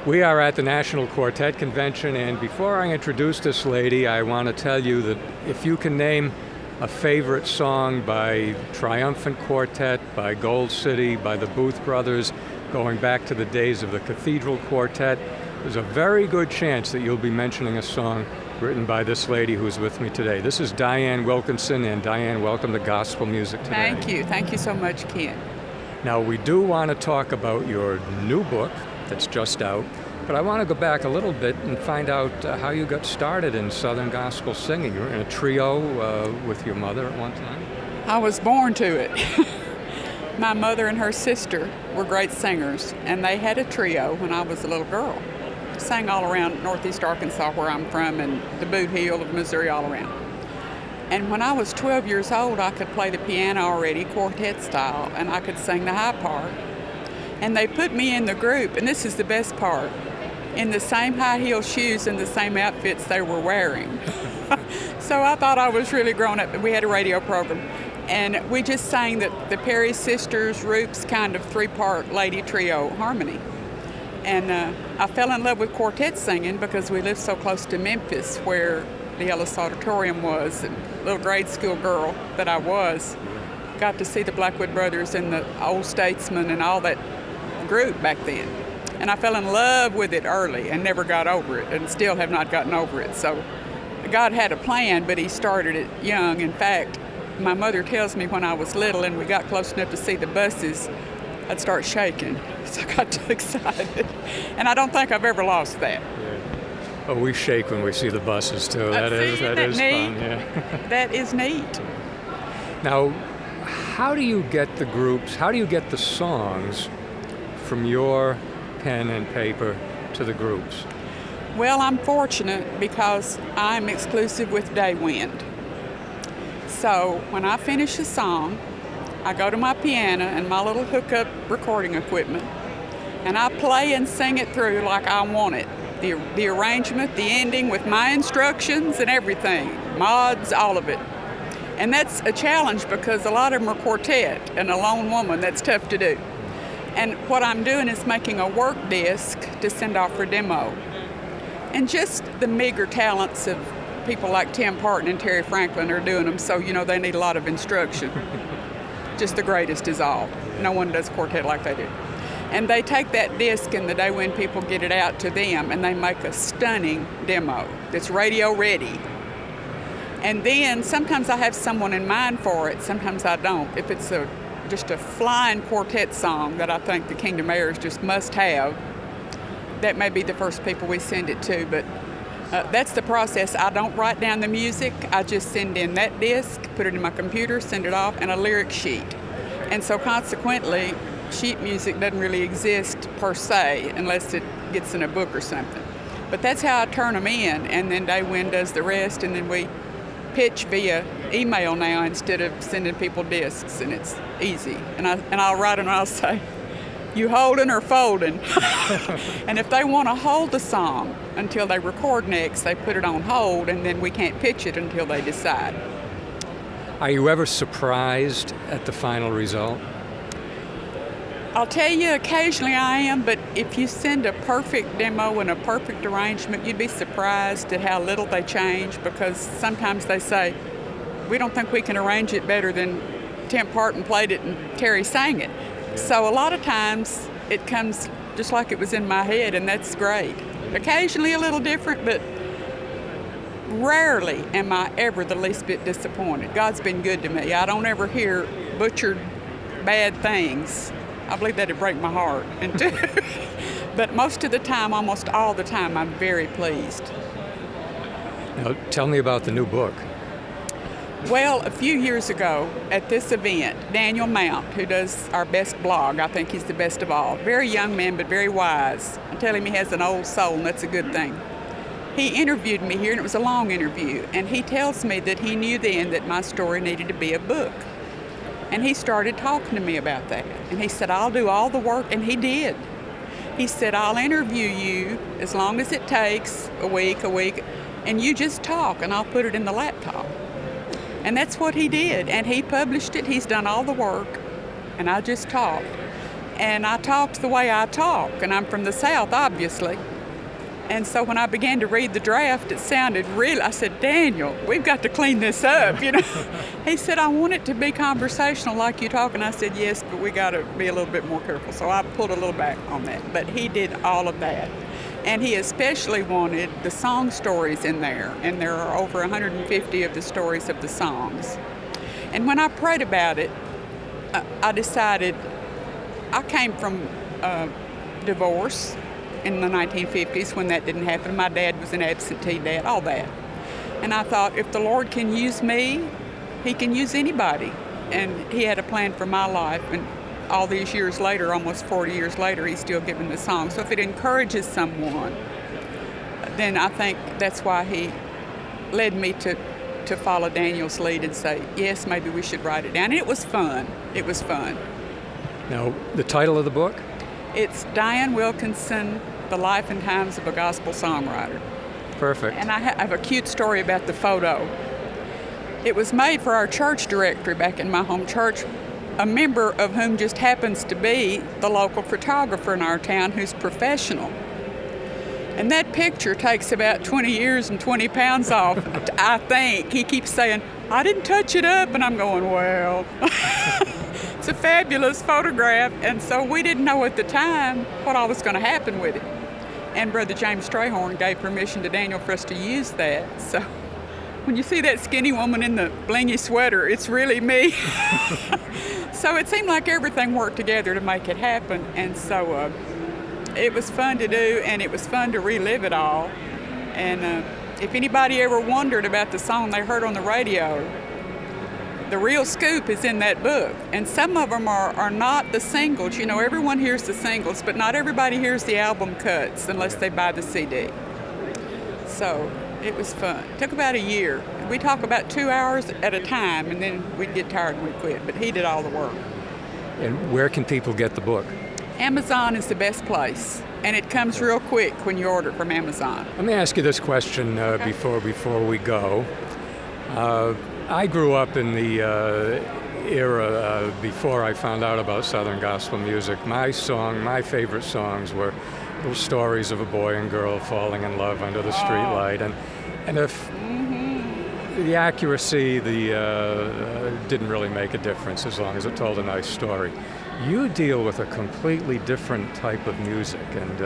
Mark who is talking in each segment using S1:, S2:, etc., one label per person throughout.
S1: We are at the National Quartet Convention, and before I introduce this lady, I want to tell you that if you can name a favorite song by Triumphant Quartet, by Gold City, by the Booth Brothers, going back to the days of the Cathedral Quartet, there's a very good chance that you'll be mentioning a song written by this lady who's with me today. This is Dianne Wilkinson, and Dianne, welcome to Gospel Music Today.
S2: Thank you. Thank you so much, Ken.
S1: Now, we do want to talk about your new book that's just out, but I want to go back a little bit and find out how you got started in Southern gospel singing. You were in a trio with your mother at one time?
S2: I was born to it. My mother and her sister were great singers, and they had a trio when I was a little girl. Sang all around northeast Arkansas, where I'm from, and the Boot Heel of Missouri, all around. And when I was 12 years old, I could play the piano already, quartet style, and I could sing the high part. And they put me in the group, and this is the best part, in the same high heel shoes and the same outfits they were wearing. So I thought I was really grown up. We had a radio program, and we just sang the Perry Sisters, Roops kind of three-part lady trio harmony. And I fell in love with quartet singing because we lived so close to Memphis, where the Ellis Auditorium was, and little grade school girl that I was, got to see the Blackwood Brothers and the Old Statesmen and all that group back then. And I fell in love with it early and never got over it, and still have not gotten over it. So God had a plan, but he started it young. In fact, my mother tells me when I was little and we got close enough to see the buses, I'd start shaking. So I got too excited. And I don't think I've ever lost that.
S1: Yeah. Oh, we shake when we see the buses too. That is fun. Yeah.
S2: That is neat.
S1: Now, how do you get the groups, how do you get the songs from your pen and paper to the groups?
S2: Well, I'm fortunate because I'm exclusive with Daywind. So when I finish a song, I go to my piano and my little hookup recording equipment, and I play and sing it through like I want it. The arrangement, the ending with my instructions and everything, mods, all of it. And that's a challenge because a lot of them are quartet, and a lone woman, that's tough to do. And what I'm doing is making a work disc to send off for demo. And just the meager talents of people like Tim Parton and Terry Franklin are doing them, so they need a lot of instruction. Just the greatest is all. No one does quartet like they do. And they take that disc, and the Daywind people get it out to them, and they make a stunning demo that's radio ready. And then sometimes I have someone in mind for it, sometimes I don't. If it's just a flying quartet song that I think the Kingdom Heirs just must have, that may be the first people we send it to. But that's the process. I don't write down the music. I just send in that disc, put it in my computer, send it off, and a lyric sheet. And so consequently, sheet music doesn't really exist per se unless it gets in a book or something. But that's how I turn them in, and then Daywind does the rest, and then we pitch via email now instead of sending people discs, and it's easy. And I'll write them and I'll say, you holding or folding? And if they want to hold the song until they record next, they put it on hold, and then we can't pitch it until they decide.
S1: Are you ever surprised at the final result?
S2: I'll tell you, occasionally I am, but if you send a perfect demo and a perfect arrangement, you'd be surprised at how little they change, because sometimes they say, we don't think we can arrange it better than Tim Parton played it and Terry sang it. Yeah. So a lot of times it comes just like it was in my head, and that's great. Occasionally a little different, but rarely am I ever the least bit disappointed. God's been good to me. I don't ever hear butchered bad things. I believe that'd break my heart. But most of the time, almost all the time, I'm very pleased.
S1: Now, tell me about the new book.
S2: Well, a few years ago at this event, Daniel Mount, who does our best blog, I think he's the best of all, very young man but very wise. I tell him he has an old soul, and that's a good thing. He interviewed me here, and it was a long interview, and he tells me that he knew then that my story needed to be a book. And he started talking to me about that. And he said, I'll do all the work, and he did. He said, I'll interview you as long as it takes, a week, and you just talk, and I'll put it in the laptop. And that's what he did, and he published it. He's done all the work, and I just talked. And I talked the way I talk, and I'm from the South, obviously. And so when I began to read the draft, it sounded real. I said, Daniel, we've got to clean this up, you know. He said, I want it to be conversational like you talk. And I said, yes, but we got to be a little bit more careful. So I pulled a little back on that. But he did all of that. And he especially wanted the song stories in there. And there are over 150 of the stories of the songs. And when I prayed about it, I decided, I came from divorce in the 1950s when that didn't happen. My dad was an absentee dad, all that. And I thought, if the Lord can use me, he can use anybody. And he had a plan for my life. And all these years later, almost 40 years later, he's still giving the song. So if it encourages someone, then I think that's why he led me to follow Daniel's lead and say, yes, maybe we should write it down. And it was fun. It was fun.
S1: Now, the title of the book?
S2: It's Dianne Wilkinson, The Life and Times of a Gospel Songwriter.
S1: Perfect.
S2: And I have a cute story about the photo. It was made for our church directory back in my home church, a member of whom just happens to be the local photographer in our town who's professional. And that picture takes about 20 years and 20 pounds off, I think. He keeps saying, I didn't touch it up, and I'm going, well. It's a fabulous photograph, and so we didn't know at the time what all was going to happen with it. And Brother James Strayhorn gave permission to Daniel for us to use that. So when you see that skinny woman in the blingy sweater, it's really me. So it seemed like everything worked together to make it happen, and so it was fun to do, and it was fun to relive it all. And if anybody ever wondered about the song they heard on the radio, the real scoop is in that book. And some of them are not the singles. You know, everyone hears the singles, but not everybody hears the album cuts unless they buy the CD. So it was fun. It took about a year. We talk about 2 hours at a time, and then we'd get tired and we'd quit. But he did all the work.
S1: And where can people get the book?
S2: Amazon is the best place, and it comes real quick when you order it from Amazon.
S1: Let me ask you this question before we go. I grew up in the era before I found out about Southern gospel music. My favorite songs were little stories of a boy and girl falling in love under the streetlight, and if the accuracy didn't really make a difference as long as it told a nice story. You deal with a completely different type of music, and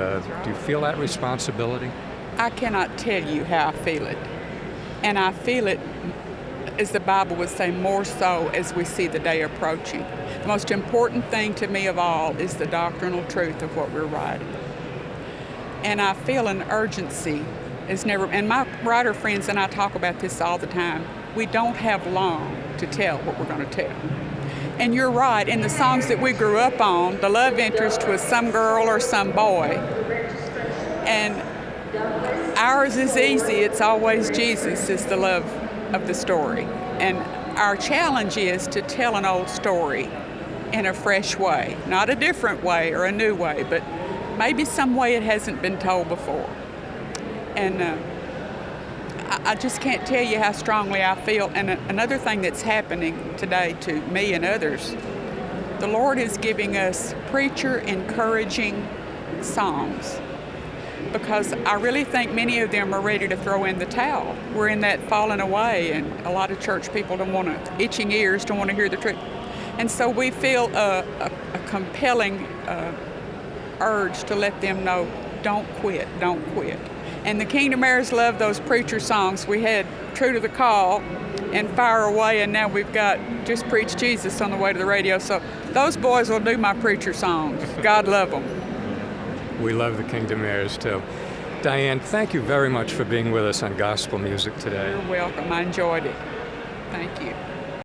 S1: do you feel that responsibility?
S2: I cannot tell you how I feel it, and I feel it, as the Bible would say, more so as we see the day approaching. The most important thing to me of all is the doctrinal truth of what we're writing. And I feel an urgency as never, and my writer friends and I talk about this all the time. We don't have long to tell what we're going to tell. And you're right, in the songs that we grew up on, the love interest was some girl or some boy. And ours is easy, it's always Jesus is the love of the story. And our challenge is to tell an old story in a fresh way, not a different way or a new way, but maybe some way it hasn't been told before. And I just can't tell you how strongly I feel. And another thing that's happening today to me and others, the Lord is giving us preacher-encouraging songs, because I really think many of them are ready to throw in the towel. We're in that falling away, and a lot of church people itching ears don't want to hear the truth. And so we feel a compelling urge to let them know, don't quit, don't quit. And the Kingdom Heirs love those preacher songs. We had True to the Call and Fire Away, and now we've got Just Preach Jesus on the way to the radio. So those boys will do my preacher songs. God love them.
S1: We love the Kingdom Heirs too. Dianne, thank you very much for being with us on Gospel Music today.
S2: You're welcome. I enjoyed it. Thank you.